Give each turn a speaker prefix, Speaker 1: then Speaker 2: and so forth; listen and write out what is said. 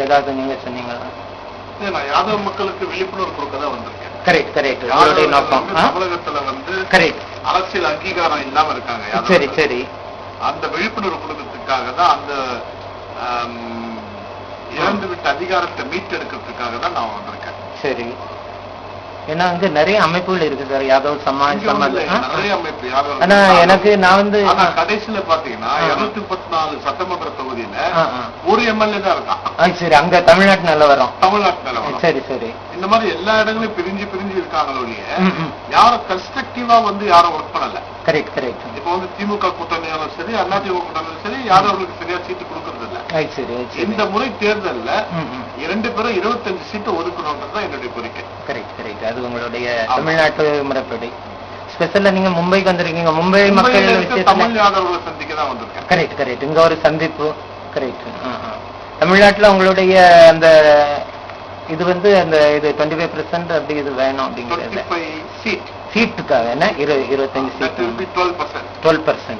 Speaker 1: ஏதாவது நீங்க சொன்னீங்களா?
Speaker 2: யாதவ மக்களுக்கு விழிப்புணர்வு கொடுக்க தான் வந்திருக்கேன்.
Speaker 1: Correct correct. உங்களுடைய நோக்கம்
Speaker 2: தமிழகத்துல கரெக்ட் அரசியல் அங்கீகாரம் இல்லாம இருக்காங்க.
Speaker 1: சரி சரி.
Speaker 2: அந்த விழிப்புணர்வு கொடுக்கறதுக்காக தான், அந்த இறந்து விட்ட அதிகாரத்தை மீட்டெடுக்கிறதுக்காக தான் நான் வந்திருக்கேன்.
Speaker 1: சரி. ஏன்னா அங்க நிறைய அமைப்புகள் இருக்கு சார், யாதவ் சமாஜ்
Speaker 2: நிறைய அமைப்பு.
Speaker 1: ஆனா எனக்கு நான் வந்து
Speaker 2: கடைசியில பாத்தீங்கன்னா 234 சட்டமன்ற தொகுதியில ஒரு எம்எல்ஏ தான் இருக்கான்.
Speaker 1: சரி, அங்க தமிழ்நாட்டு நிலவரம்.
Speaker 2: தமிழ்நாட்டு நிலவரம்.
Speaker 1: சரி சரி.
Speaker 2: இந்த மாதிரி எல்லா இடங்களும் பிரிஞ்சு பிரிஞ்சு இருக்காங்களே, யாரும் கன்ஸ்ட்ரக்டிவா யாரும் ஒர்க் பண்ணல.
Speaker 1: Correct correct.
Speaker 2: இப்ப திமுக கூட்டணியாலும் சரி, அதிமுக கூட்டணியும் சரி, யாரும் அவர்களுக்கு சரியா சீட்டு கொடுக்கறது இல்ல. இந்த முறை தேர்தல்ல 2 பேரும் 25 சீட்டு ஒதுக்கணும்ன்றதுதான் என்னுடைய கோரிக்கை.
Speaker 1: Correct correct. அது உங்களுடைய தமிழ்நாட்டு முறைப்படி. ஸ்பெஷலா நீங்க மும்பைக்கு வந்திருக்கீங்க, மும்பை மக்கள்
Speaker 2: தமிழ் யாதவர்களை சந்திக்க தான் வந்திருக்கேன்.
Speaker 1: Correct correct. இங்க ஒரு சந்திப்பு. கரெக்ட். தமிழ்நாட்டுல உங்களுடைய அந்த இது அந்த இது 25% அப்படி இது வேணும் அப்படிங்கிறது. சீட்டுக்காக என்ன 25 சீட், 12%.